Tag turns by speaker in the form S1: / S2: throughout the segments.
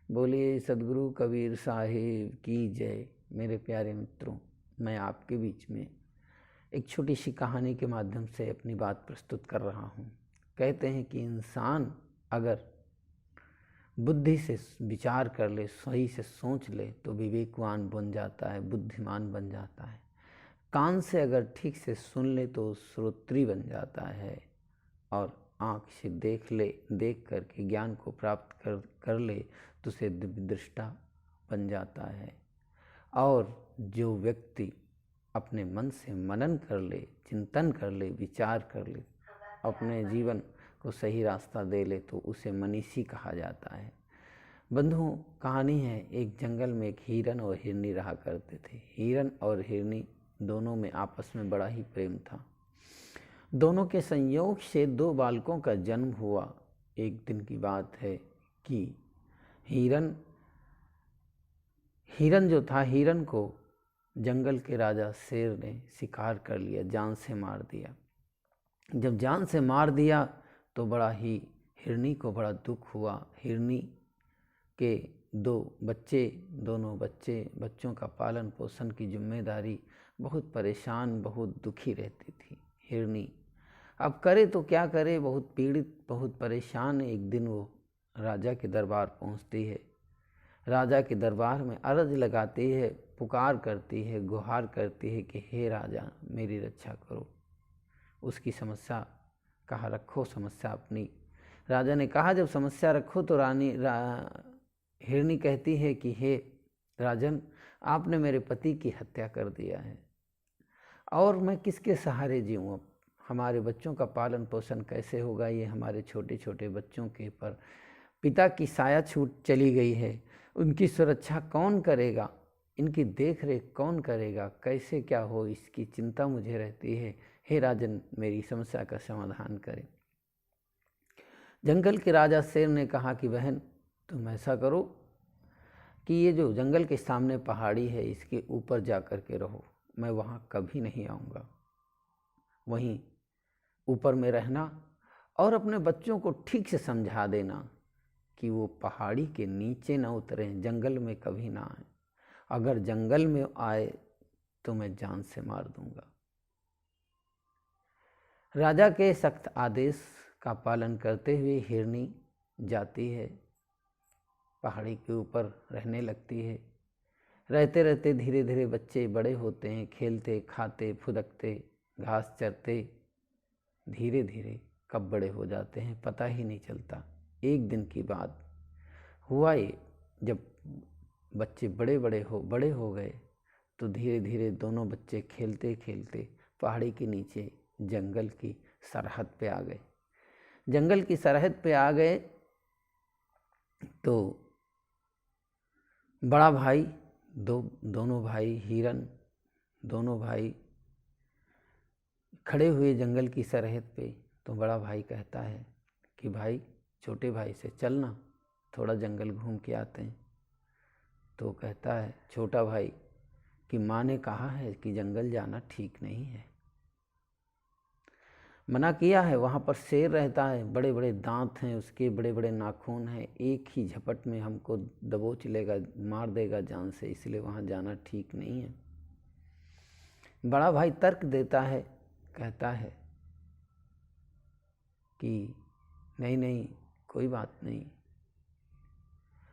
S1: बोलिए सदगुरु कबीर साहिब की जय। मेरे प्यारे मित्रों, मैं आपके बीच में एक छोटी सी कहानी के माध्यम से अपनी बात प्रस्तुत कर रहा हूँ। कहते हैं कि इंसान अगर बुद्धि से विचार कर ले, सही से सोच ले तो विवेकवान बन जाता है, बुद्धिमान बन जाता है। कान से अगर ठीक से सुन ले तो श्रोत्री बन जाता है, और आँख से देख करके ज्ञान को प्राप्त कर ले तो उसे दिव्यदृष्टा बन जाता है। और जो व्यक्ति अपने मन से मनन कर ले, चिंतन कर ले, विचार कर ले, अपने जीवन को सही रास्ता दे ले तो उसे मनीषी कहा जाता है। बंधुओं, कहानी है, एक जंगल में एक हिरन और हिरनी रहा करते थे। हिरन और हिरनी दोनों में आपस में बड़ा ही प्रेम था। दोनों के संयोग से 2 बालकों का जन्म हुआ। एक दिन की बात है कि हिरन जो था, हिरन को जंगल के राजा शेर ने शिकार कर लिया, जान से मार दिया। जब जान से मार दिया तो बड़ा ही हिरनी को बड़ा दुख हुआ। हिरनी के 2 बच्चे, दोनों बच्चों का पालन पोषण की जिम्मेदारी, बहुत परेशान, बहुत दुखी रहती थी हिरनी। अब करे तो क्या करे, बहुत पीड़ित, बहुत परेशान। एक दिन वो राजा के दरबार पहुंचती है। राजा के दरबार में अर्ज लगाती है, पुकार करती है, गुहार करती है कि हे राजा, मेरी रक्षा करो। उसकी समस्या कहा रखो, समस्या अपनी। राजा ने कहा जब समस्या रखो तो हिरनी कहती है कि हे राजन, आपने मेरे पति की हत्या कर दिया है और मैं किसके सहारे जीऊँ। अब हमारे बच्चों का पालन पोषण कैसे होगा, ये हमारे छोटे छोटे बच्चों के पर पिता की साया छूट चली गई है। उनकी सुरक्षा कौन करेगा, इनकी देख रेख कौन करेगा, कैसे क्या हो, इसकी चिंता मुझे रहती है। हे राजन, मेरी समस्या का समाधान करें। जंगल के राजा शेर ने कहा कि बहन, तुम ऐसा करो कि ये जो जंगल के सामने पहाड़ी है, इसके ऊपर जा कर के रहो। मैं वहाँ कभी नहीं आऊँगा। वहीं ऊपर में रहना और अपने बच्चों को ठीक से समझा देना कि वो पहाड़ी के नीचे ना उतरें, जंगल में कभी ना आए। अगर जंगल में आए तो मैं जान से मार दूंगा। राजा के सख्त आदेश का पालन करते हुए हिरनी जाती है, पहाड़ी के ऊपर रहने लगती है। रहते रहते धीरे धीरे बच्चे बड़े होते हैं, खेलते, खाते, फुदकते, घास चरते, धीरे धीरे कब बड़े हो जाते हैं पता ही नहीं चलता। एक दिन की बात हुआ ये, जब बच्चे बड़े हो गए तो धीरे धीरे दोनों बच्चे खेलते खेलते पहाड़ी के नीचे जंगल की सरहद पे आ गए। जंगल की सरहद पे आ गए तो बड़ा भाई, दोनों भाई हिरन, दोनों भाई खड़े हुए जंगल की सरहद पे। तो बड़ा भाई कहता है कि भाई, छोटे भाई से चलना, थोड़ा जंगल घूम के आते हैं। तो कहता है छोटा भाई कि माँ ने कहा है कि जंगल जाना ठीक नहीं है, मना किया है। वहाँ पर शेर रहता है, बड़े बड़े दांत हैं उसके, बड़े बड़े नाखून हैं, एक ही झपट में हमको दबोच लेगा, मार देगा जान से, इसलिए वहाँ जाना ठीक नहीं है। बड़ा भाई तर्क देता है, कहता है कि नहीं नहीं, कोई बात नहीं,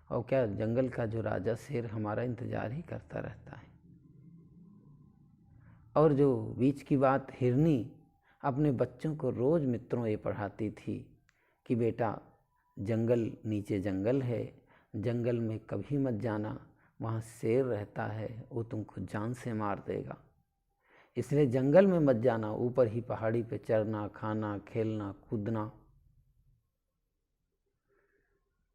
S1: और क्या, जंगल का जो राजा शेर हमारा इंतजार ही करता रहता है। और जो बीच की बात, हिरनी अपने बच्चों को रोज़ मित्रों ये पढ़ाती थी कि बेटा, जंगल, नीचे जंगल है, जंगल में कभी मत जाना, वहाँ शेर रहता है, वो तुमको जान से मार देगा, इसलिए जंगल में मत जाना, ऊपर ही पहाड़ी पे चरना, खाना, खेलना, कूदना।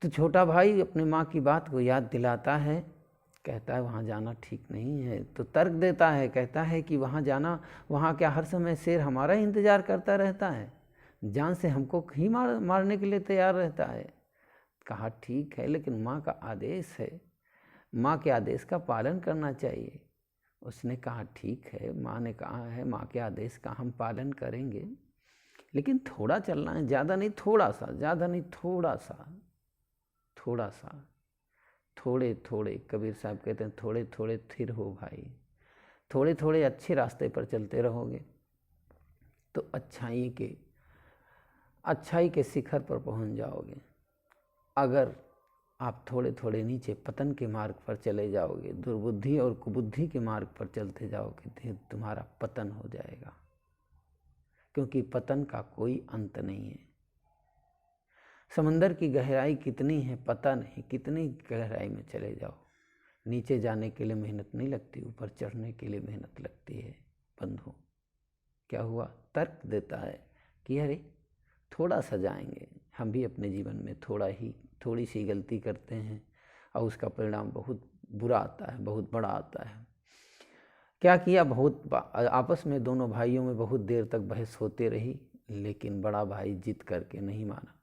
S1: तो छोटा भाई अपनी माँ की बात को याद दिलाता है, कहता है वहाँ जाना ठीक नहीं है। तो तर्क देता है, कहता है कि वहाँ जाना, वहाँ क्या हर समय शेर हमारा ही इंतज़ार करता रहता है, जान से हमको ही मारने के लिए तैयार रहता है। कहा ठीक है, लेकिन माँ का आदेश है, माँ के आदेश का पालन करना चाहिए। उसने कहा ठीक है, माँ ने कहा है, माँ के आदेश का हम पालन करेंगे, लेकिन थोड़ा चलना है, ज़्यादा नहीं, थोड़ा सा, ज़्यादा नहीं, थोड़ा सा। थोड़े थोड़े, कबीर साहब कहते हैं थोड़े थोड़े थिर हो भाई, थोड़े थोड़े अच्छे रास्ते पर चलते रहोगे तो अच्छाई के शिखर पर पहुंच जाओगे। अगर आप थोड़े थोड़े नीचे पतन के मार्ग पर चले जाओगे, दुर्बुद्धि और कुबुद्धि के मार्ग पर चलते जाओगे तो तुम्हारा पतन हो जाएगा, क्योंकि पतन का कोई अंत नहीं है। समंदर की गहराई कितनी है पता नहीं, कितनी गहराई में चले जाओ, नीचे जाने के लिए मेहनत नहीं लगती, ऊपर चढ़ने के लिए मेहनत लगती है। बंधु, क्या हुआ? तर्क देता है कि अरे थोड़ा सा जाएंगे, हम भी अपने जीवन में थोड़ी सी गलती करते हैं और उसका परिणाम बहुत बुरा आता है, बहुत बड़ा आता है। क्या किया? आपस में दोनों भाइयों में बहुत देर तक बहस होती रही, लेकिन बड़ा भाई जिद करके नहीं माना।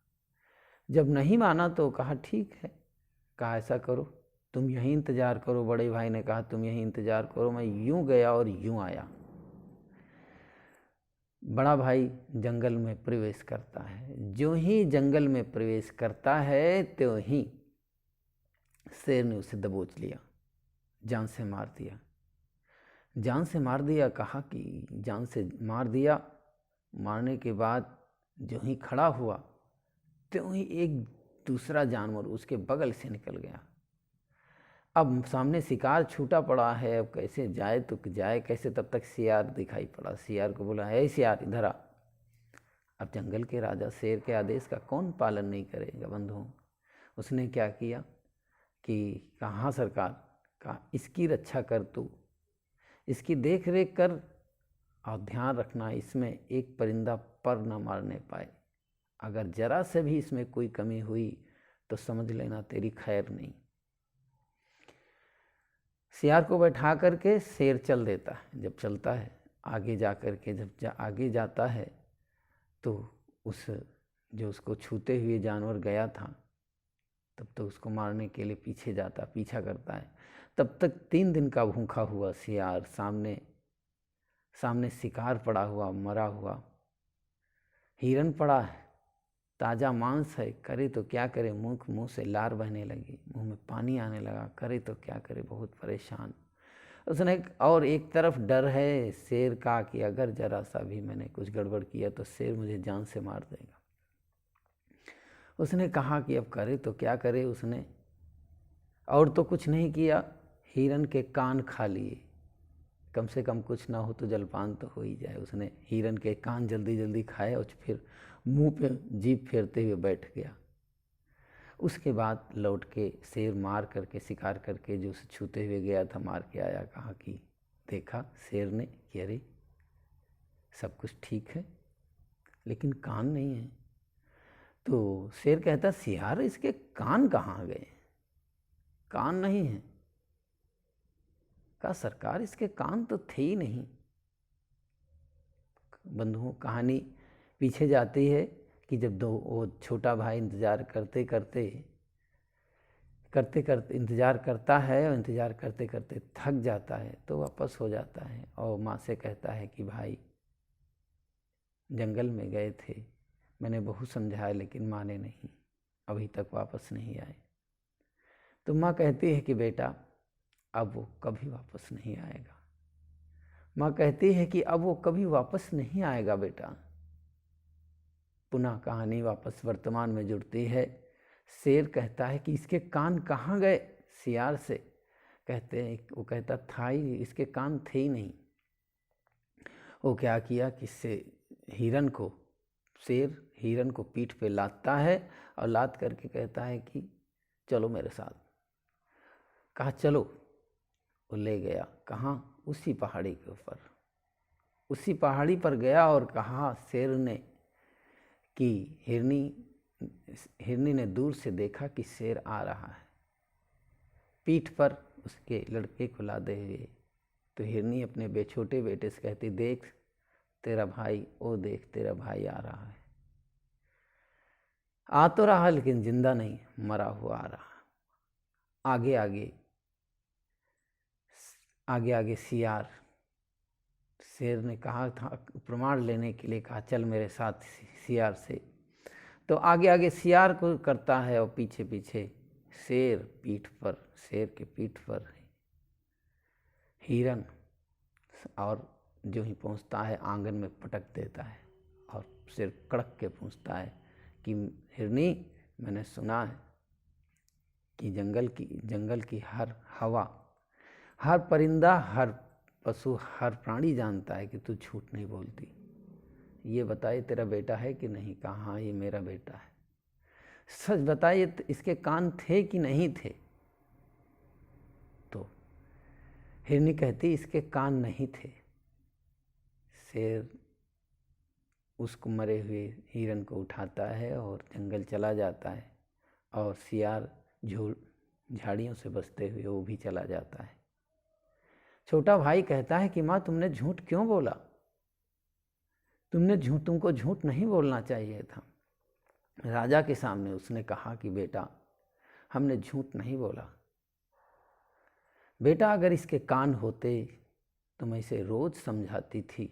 S1: जब नहीं माना तो कहा ठीक है, कहा ऐसा करो, तुम यहीं इंतज़ार करो। बड़े भाई ने कहा तुम यहीं इंतज़ार करो, मैं यूं गया और यूं आया। बड़ा भाई जंगल में प्रवेश करता है। जो ही जंगल में प्रवेश करता है त्यों ही शेर ने उसे दबोच लिया, जान से मार दिया। जान से मार दिया, कहा कि जान से मार दिया। मारने के बाद जो ही खड़ा हुआ त्यों ही एक दूसरा जानवर उसके बगल से निकल गया। अब सामने शिकार छूटा पड़ा है, अब कैसे जाए तो जाए कैसे? तब तक सियार दिखाई पड़ा। सियार को बोला, है सियार इधर आ। अब जंगल के राजा शेर के आदेश का कौन पालन नहीं करेगा बंधुओं। उसने क्या किया कि कहा सरकार, कहा इसकी रक्षा कर तू, इसकी देख रेख कर और ध्यान रखना इसमें एक परिंदा पर न मारने पाए। अगर जरा से भी इसमें कोई कमी हुई तो समझ लेना तेरी खैर नहीं। सियार को बैठा करके शेर चल देता है। जब चलता है आगे जा कर के, जब आगे जाता है तो जो उसको छूते हुए जानवर गया था, तब तो उसको मारने के लिए पीछा करता है। तब तक 3 दिन का भूखा हुआ सियार सामने शिकार पड़ा हुआ, मरा हुआ हिरन पड़ा है, ताज़ा मांस है, करे तो क्या करे? मुंह से लार बहने लगी, मुंह में पानी आने लगा, करे तो क्या करे? बहुत परेशान उसने। और एक तरफ डर है शेर का कि अगर जरा सा भी मैंने कुछ गड़बड़ किया तो शेर मुझे जान से मार देगा। उसने कहा कि अब करे तो क्या करे? उसने और तो कुछ नहीं किया, हिरन के कान खा लिए। कम से कम कुछ ना हो तो जलपान तो हो ही जाए। उसने हिरन के कान जल्दी जल्दी खाए और फिर मुंह पे जीभ फेरते हुए बैठ गया। उसके बाद लौट के शेर मार करके, शिकार करके जो उसे छूते हुए गया था मार के आया। कहा कि देखा शेर ने कि अरे सब कुछ ठीक है लेकिन कान नहीं है। तो शेर कहता, सियार इसके कान कहाँ गए? कान नहीं है। कहा सरकार इसके कान तो थे ही नहीं। बंधुओं, कहानी पीछे जाती है कि जब वो छोटा भाई इंतज़ार करते करते इंतज़ार करता है और इंतज़ार करते करते थक जाता है तो वापस हो जाता है और माँ से कहता है कि भाई जंगल में गए थे, मैंने बहुत समझाया लेकिन माने नहीं, अभी तक वापस नहीं आए। तो माँ कहती है कि बेटा अब वो कभी वापस नहीं आएगा। माँ कहती है कि अब वो कभी वापस नहीं आएगा बेटा। पुनः कहानी वापस वर्तमान में जुड़ती है। शेर कहता है कि इसके कान कहाँ गए? सियार से कहते हैं, वो कहता था ही इसके कान थे ही नहीं। वो क्या किया कि शेर हिरन को पीठ पे लादता है और लाद करके कहता है कि चलो मेरे साथ। कहा चलो। वो ले गया कहाँ? उसी पहाड़ी के ऊपर। उसी पहाड़ी पर गया और कहा शेर ने कि हिरनी ने दूर से देखा कि शेर आ रहा है पीठ पर उसके लड़के को लादे हुए। तो हिरनी अपने छोटे बेटे से कहती, देख तेरा भाई, ओ देख तेरा भाई आ रहा है। आ तो रहा लेकिन जिंदा नहीं, मरा हुआ आ रहा। आगे आगे शेर ने कहा था, प्रमाण लेने के लिए कहा चल मेरे साथ सियार से। तो आगे आगे सियार को करता है और पीछे पीछे शेर पीठ पर, शेर के पीठ पर हिरन, और जो ही पहुंचता है आंगन में पटक देता है और शेर कड़क के पूछता है कि हिरनी, मैंने सुना है कि जंगल की हर हवा, हर परिंदा, हर पशु, हर प्राणी जानता है कि तू झूठ नहीं बोलती। ये बताइए तेरा बेटा है कि नहीं? कहा हाँ ये मेरा बेटा है। सच बताइए इसके कान थे कि नहीं थे? तो हिरनी कहती इसके कान नहीं थे। शेर उसको मरे हुए हिरन को उठाता है और जंगल चला जाता है, और सियार झाड़ियों से बचते हुए वो भी चला जाता है। छोटा भाई कहता है कि माँ तुमने झूठ क्यों बोला? तुमको झूठ नहीं बोलना चाहिए था। राजा के सामने उसने कहा कि बेटा हमने झूठ नहीं बोला। बेटा अगर इसके कान होते तो मैं इसे रोज समझाती थी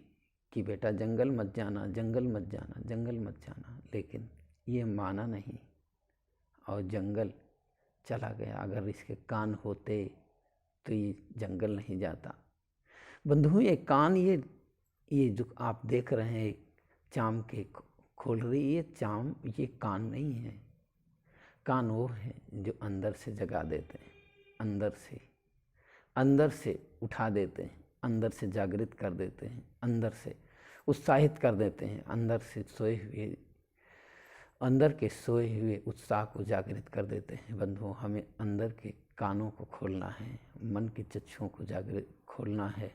S1: कि बेटा जंगल मत जाना, जंगल मत जाना, जंगल मत जाना, लेकिन ये माना नहीं और जंगल चला गया। अगर इसके कान होते तो ये जंगल नहीं जाता। बंधुओं ये कान, ये जो आप देख रहे हैं चाम के खोल रही, ये चाम, ये कान नहीं है। कान वो है जो अंदर से जगा देते हैं, अंदर से उठा देते हैं, अंदर से जागृत कर देते हैं, अंदर से उत्साहित कर देते हैं, अंदर के सोए हुए उत्साह को जागृत कर देते हैं। बंधुओं हमें अंदर के कानों को खोलना है, मन के चक्षुओं को जागृत खोलना है,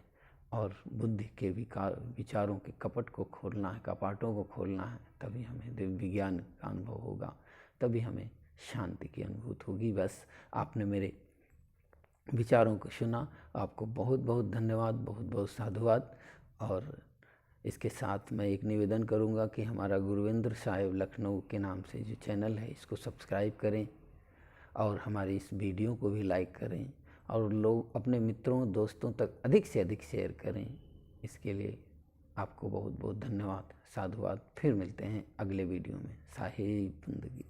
S1: और बुद्धि के विचारों के कपट को खोलना है, कपाटों को खोलना है। तभी हमें दिव्य विज्ञान का अनुभव होगा, तभी हमें शांति की अनुभूति होगी। बस आपने मेरे विचारों को सुना, आपको बहुत बहुत धन्यवाद, बहुत बहुत साधुवाद। और इसके साथ मैं एक निवेदन करूंगा कि हमारा गुरुविंद्र साहिब लखनऊ के नाम से जो चैनल है इसको सब्सक्राइब करें, और हमारी इस वीडियो को भी लाइक करें, और लोग अपने मित्रों दोस्तों तक अधिक से अधिक शेयर करें। इसके लिए आपको बहुत बहुत धन्यवाद, साधुवाद। फिर मिलते हैं अगले वीडियो में। साहिब जिंदगी।